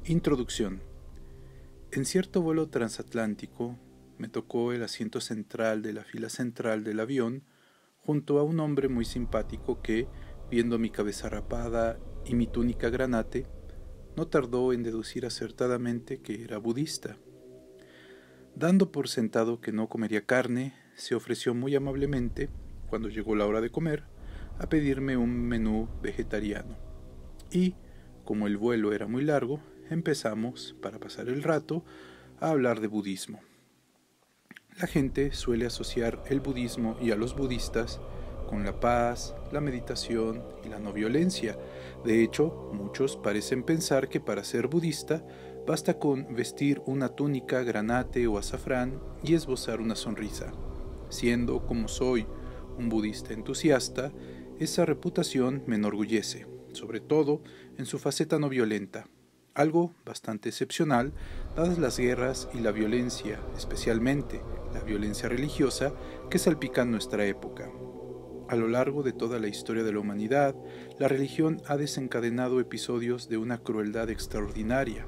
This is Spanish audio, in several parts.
Introducción. En cierto vuelo transatlántico me tocó el asiento central de la fila central del avión junto a un hombre muy simpático que, viendo mi cabeza rapada y mi túnica granate, no tardó en deducir acertadamente que era budista. Dando por sentado que no comería carne, se ofreció muy amablemente, cuando llegó la hora de comer, a pedirme un menú vegetariano. Y, como el vuelo era muy largo, empezamos, para pasar el rato, a hablar de budismo. La gente suele asociar el budismo y a los budistas con la paz, la meditación y la no violencia. De hecho, muchos parecen pensar que para ser budista basta con vestir una túnica granate o azafrán y esbozar una sonrisa. Siendo, como soy, un budista entusiasta, esa reputación me enorgullece, sobre todo en su faceta no violenta, algo bastante excepcional dadas las guerras y la violencia, especialmente la violencia religiosa, que salpican nuestra época. A lo largo de toda la historia de la humanidad, la religión ha desencadenado episodios de una crueldad extraordinaria.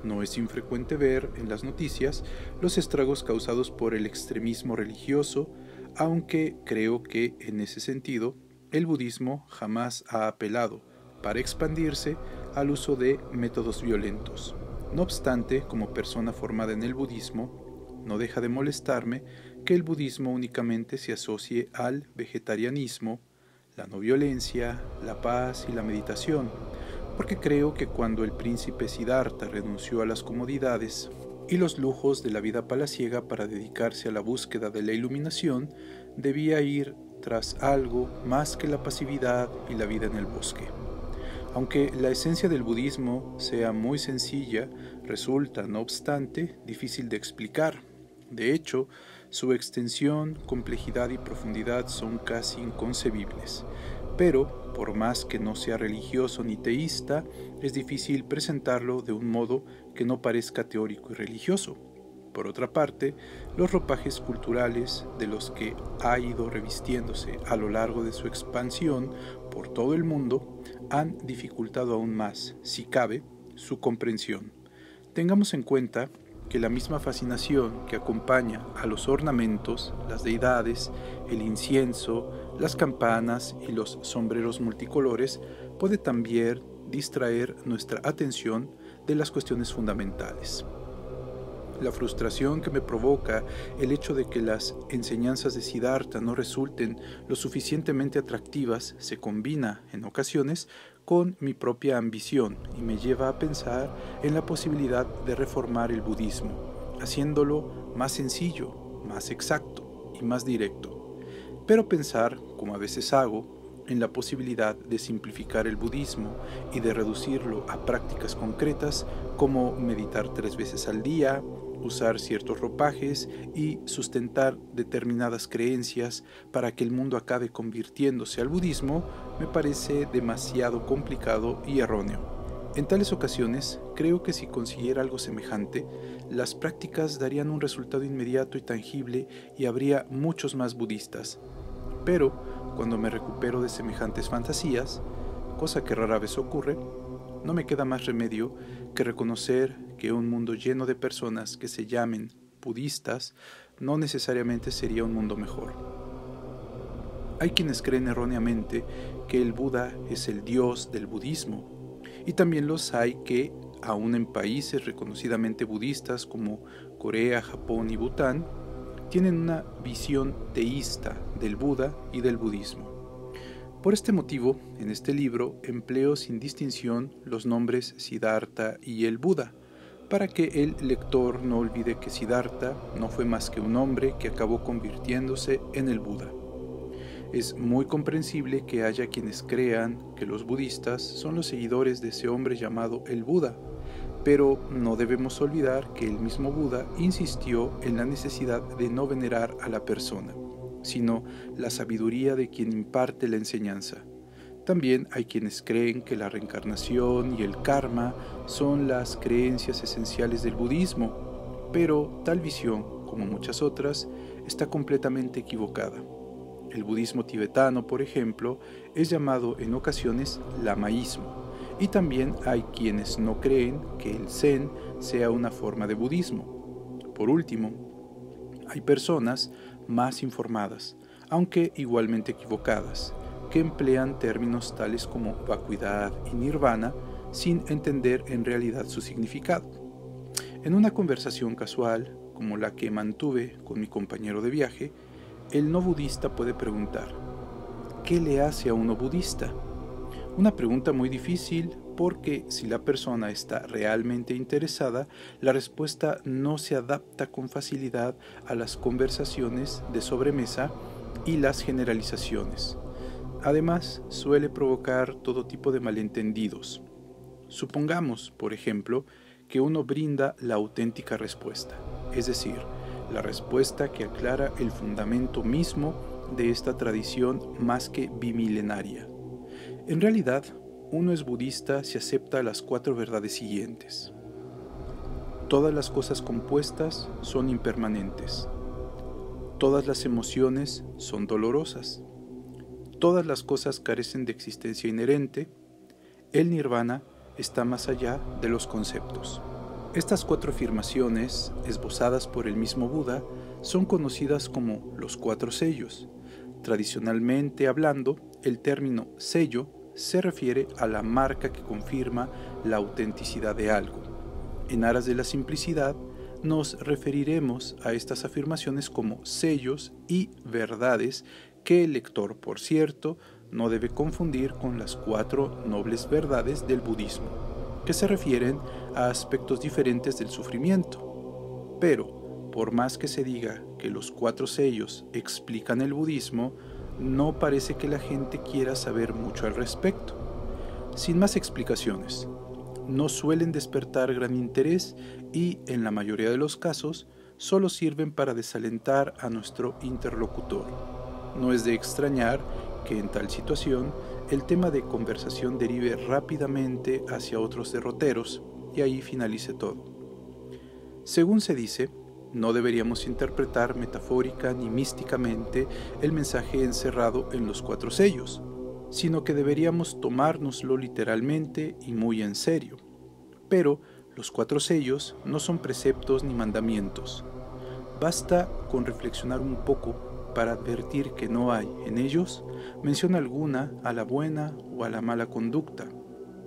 No es infrecuente ver en las noticias los estragos causados por el extremismo religioso, aunque creo que, en ese sentido, el budismo jamás ha apelado, para expandirse, al uso de métodos violentos. No obstante, como persona formada en el budismo, no deja de molestarme que el budismo únicamente se asocie al vegetarianismo, la no violencia, la paz y la meditación, porque creo que cuando el príncipe Siddhartha renunció a las comodidades y los lujos de la vida palaciega para dedicarse a la búsqueda de la iluminación, debía ir tras algo más que la pasividad y la vida en el bosque. Aunque la esencia del budismo sea muy sencilla, resulta, no obstante, difícil de explicar. De hecho, su extensión, complejidad y profundidad son casi inconcebibles. Pero, por más que no sea religioso ni teísta, es difícil presentarlo de un modo que no parezca teórico y religioso. Por otra parte, los ropajes culturales de los que ha ido revistiéndose a lo largo de su expansión por todo el mundo han dificultado aún más, si cabe, su comprensión. Tengamos en cuenta que la misma fascinación que acompaña a los ornamentos, las deidades, el incienso, las campanas y los sombreros multicolores puede también distraer nuestra atención de las cuestiones fundamentales. La frustración que me provoca el hecho de que las enseñanzas de Siddhartha no resulten lo suficientemente atractivas se combina, en ocasiones, con mi propia ambición y me lleva a pensar en la posibilidad de reformar el budismo, haciéndolo más sencillo, más exacto y más directo. Pero pensar, como a veces hago, en la posibilidad de simplificar el budismo y de reducirlo a prácticas concretas como meditar 3 veces al día, usar ciertos ropajes y sustentar determinadas creencias para que el mundo acabe convirtiéndose al budismo, me parece demasiado complicado y erróneo. En tales ocasiones, creo que si consiguiera algo semejante, las prácticas darían un resultado inmediato y tangible y habría muchos más budistas. Pero, cuando me recupero de semejantes fantasías, cosa que rara vez ocurre, no me queda más remedio que reconocer que un mundo lleno de personas que se llamen budistas no necesariamente sería un mundo mejor. Hay quienes creen erróneamente que el Buda es el dios del budismo, y también los hay que, aun en países reconocidamente budistas como Corea, Japón y Bután, tienen una visión teísta del Buda y del budismo. Por este motivo, en este libro empleo sin distinción los nombres Siddhartha y el Buda, para que el lector no olvide que Siddhartha no fue más que un hombre que acabó convirtiéndose en el Buda. Es muy comprensible que haya quienes crean que los budistas son los seguidores de ese hombre llamado el Buda, pero no debemos olvidar que el mismo Buda insistió en la necesidad de no venerar a la persona, sino la sabiduría de quien imparte la enseñanza. También hay quienes creen que la reencarnación y el karma son las creencias esenciales del budismo, pero tal visión, como muchas otras, está completamente equivocada. El budismo tibetano, por ejemplo, es llamado en ocasiones lamaísmo, y también hay quienes no creen que el Zen sea una forma de budismo. Por último, hay personas más informadas, aunque igualmente equivocadas, que emplean términos tales como vacuidad y nirvana sin entender en realidad su significado. En una conversación casual, como la que mantuve con mi compañero de viaje, el no budista puede preguntar: ¿qué le hace a uno budista? Una pregunta muy difícil porque si la persona está realmente interesada, la respuesta no se adapta con facilidad a las conversaciones de sobremesa y las generalizaciones. Además, suele provocar todo tipo de malentendidos. Supongamos, por ejemplo, que uno brinda la auténtica respuesta, es decir, la respuesta que aclara el fundamento mismo de esta tradición más que bimilenaria. En realidad, uno es budista si acepta las 4 verdades siguientes. Todas las cosas compuestas son impermanentes. Todas las emociones son dolorosas. Todas las cosas carecen de existencia inherente. El nirvana está más allá de los conceptos. Estas 4 afirmaciones, esbozadas por el mismo Buda, son conocidas como los 4 sellos. Tradicionalmente hablando, el término sello se refiere a la marca que confirma la autenticidad de algo. En aras de la simplicidad, nos referiremos a estas afirmaciones como sellos y verdades que el lector, por cierto, no debe confundir con las 4 nobles verdades del budismo, que se refieren a aspectos diferentes del sufrimiento. Pero, por más que se diga que los 4 sellos explican el budismo, no parece que la gente quiera saber mucho al respecto. Sin más explicaciones, no suelen despertar gran interés y, en la mayoría de los casos, solo sirven para desalentar a nuestro interlocutor. No es de extrañar que en tal situación el tema de conversación derive rápidamente hacia otros derroteros y ahí finalice todo. Según se dice, no deberíamos interpretar metafórica ni místicamente el mensaje encerrado en los 4 sellos, sino que deberíamos tomárnoslo literalmente y muy en serio. Pero los 4 sellos no son preceptos ni mandamientos. Basta con reflexionar un poco para advertir que no hay en ellos mención alguna a la buena o a la mala conducta,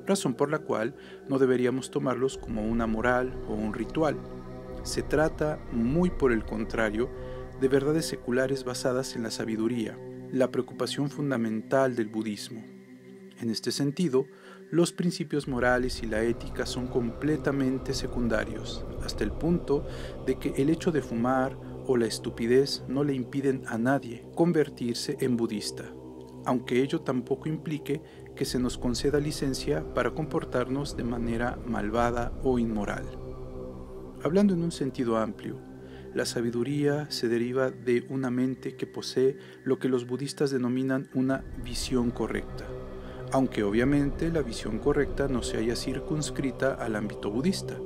razón por la cual no deberíamos tomarlos como una moral o un ritual. Se trata, muy por el contrario, de verdades seculares basadas en la sabiduría, la preocupación fundamental del budismo. En este sentido, los principios morales y la ética son completamente secundarios, hasta el punto de que el hecho de fumar o la estupidez no le impiden a nadie convertirse en budista, aunque ello tampoco implique que se nos conceda licencia para comportarnos de manera malvada o inmoral. Hablando en un sentido amplio, la sabiduría se deriva de una mente que posee lo que los budistas denominan una visión correcta, aunque obviamente la visión correcta no se haya circunscrita al ámbito budista.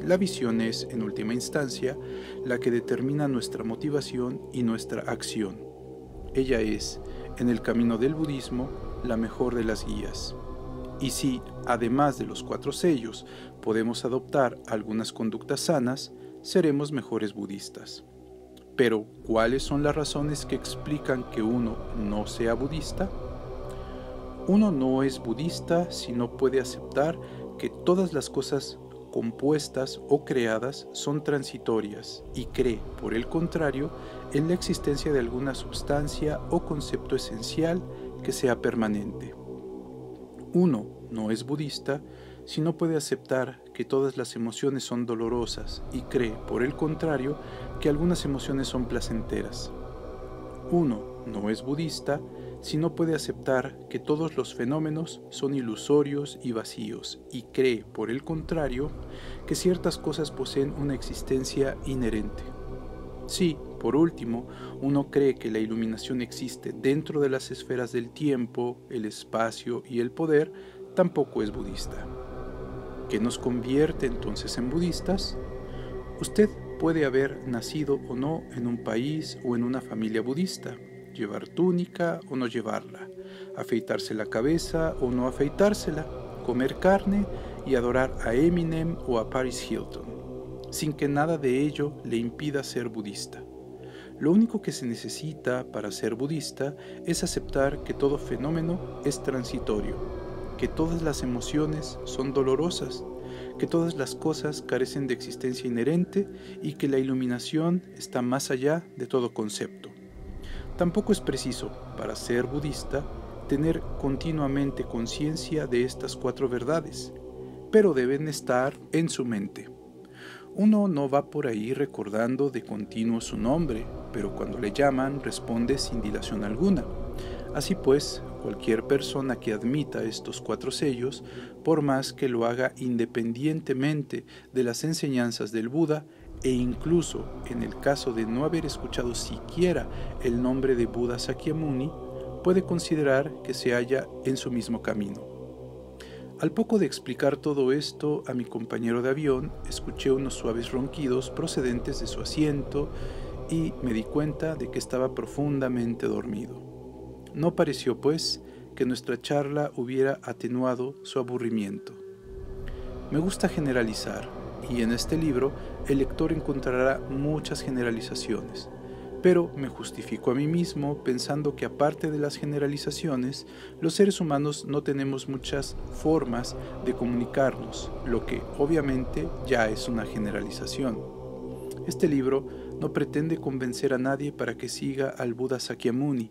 La visión es, en última instancia, la que determina nuestra motivación y nuestra acción. Ella es, en el camino del budismo, la mejor de las guías. Y si, además de los 4 sellos, podemos adoptar algunas conductas sanas, seremos mejores budistas. Pero, ¿cuáles son las razones que explican que uno no sea budista? Uno no es budista si no puede aceptar que todas las cosas compuestas o creadas son transitorias y cree, por el contrario, en la existencia de alguna sustancia o concepto esencial que sea permanente. Uno no es budista si no puede aceptar que todas las emociones son dolorosas y cree, por el contrario, que algunas emociones son placenteras. Uno no es budista si no puede aceptar que todos los fenómenos son ilusorios y vacíos y cree, por el contrario, que ciertas cosas poseen una existencia inherente. Si, por último, uno cree que la iluminación existe dentro de las esferas del tiempo, el espacio y el poder, tampoco es budista. ¿Qué nos convierte entonces en budistas? Usted puede haber nacido o no en un país o en una familia budista, llevar túnica o no llevarla, afeitarse la cabeza o no afeitársela, comer carne y adorar a Eminem o a Paris Hilton, sin que nada de ello le impida ser budista. Lo único que se necesita para ser budista es aceptar que todo fenómeno es transitorio, que todas las emociones son dolorosas, que todas las cosas carecen de existencia inherente y que la iluminación está más allá de todo concepto. Tampoco es preciso, para ser budista, tener continuamente conciencia de estas 4 verdades, pero deben estar en su mente. Uno no va por ahí recordando de continuo su nombre, pero cuando le llaman responde sin dilación alguna. Así pues, cualquier persona que admita estos 4 sellos, por más que lo haga independientemente de las enseñanzas del Buda, e incluso en el caso de no haber escuchado siquiera el nombre de Buda Sakyamuni, puede considerar que se halla en su mismo camino. Al poco de explicar todo esto a mi compañero de avión, escuché unos suaves ronquidos procedentes de su asiento y me di cuenta de que estaba profundamente dormido. No pareció, pues, que nuestra charla hubiera atenuado su aburrimiento. Me gusta generalizar, y en este libro el lector encontrará muchas generalizaciones, pero me justifico a mí mismo pensando que aparte de las generalizaciones, los seres humanos no tenemos muchas formas de comunicarnos, lo que obviamente ya es una generalización. Este libro no pretende convencer a nadie para que siga al Buda Sakyamuni,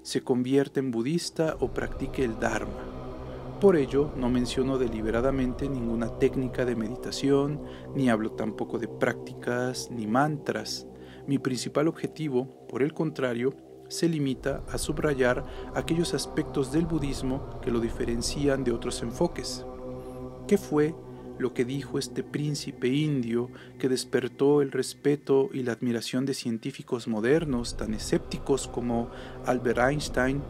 se convierta en budista o practique el Dharma. Por ello, no menciono deliberadamente ninguna técnica de meditación, ni hablo tampoco de prácticas ni mantras. Mi principal objetivo, por el contrario, se limita a subrayar aquellos aspectos del budismo que lo diferencian de otros enfoques. ¿Qué fue lo que dijo este príncipe indio que despertó el respeto y la admiración de científicos modernos tan escépticos como Albert Einstein?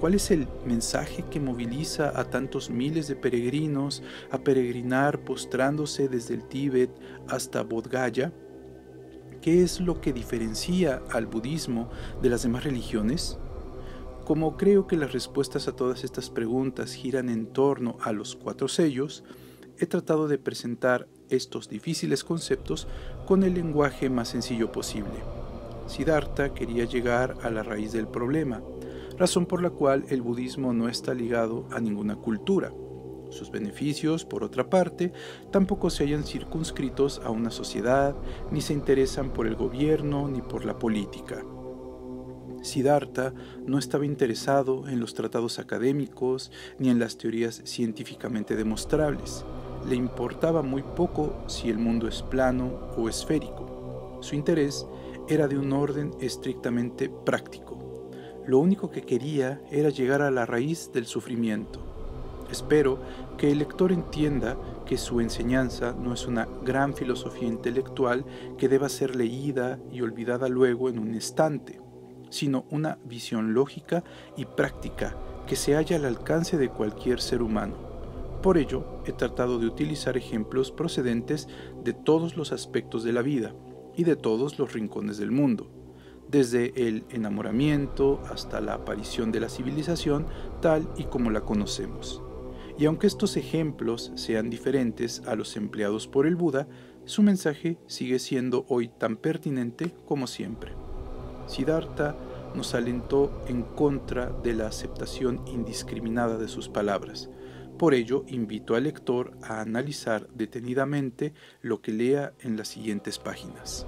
¿Cuál es el mensaje que moviliza a tantos miles de peregrinos a peregrinar postrándose desde el Tíbet hasta Bodh Gaya? ¿Qué es lo que diferencia al budismo de las demás religiones? Como creo que las respuestas a todas estas preguntas giran en torno a los 4 sellos, he tratado de presentar estos difíciles conceptos con el lenguaje más sencillo posible. Siddhartha quería llegar a la raíz del problema, razón por la cual el budismo no está ligado a ninguna cultura. Sus beneficios, por otra parte, tampoco se hallan circunscritos a una sociedad, ni se interesan por el gobierno ni por la política. Siddhartha no estaba interesado en los tratados académicos ni en las teorías científicamente demostrables. Le importaba muy poco si el mundo es plano o esférico. Su interés era de un orden estrictamente práctico. Lo único que quería era llegar a la raíz del sufrimiento. Espero que el lector entienda que su enseñanza no es una gran filosofía intelectual que deba ser leída y olvidada luego en un instante, sino una visión lógica y práctica que se halla al alcance de cualquier ser humano. Por ello, he tratado de utilizar ejemplos procedentes de todos los aspectos de la vida y de todos los rincones del mundo, desde el enamoramiento hasta la aparición de la civilización tal y como la conocemos. Y aunque estos ejemplos sean diferentes a los empleados por el Buda, su mensaje sigue siendo hoy tan pertinente como siempre. Siddhartha nos alentó en contra de la aceptación indiscriminada de sus palabras. Por ello, invito al lector a analizar detenidamente lo que lea en las siguientes páginas.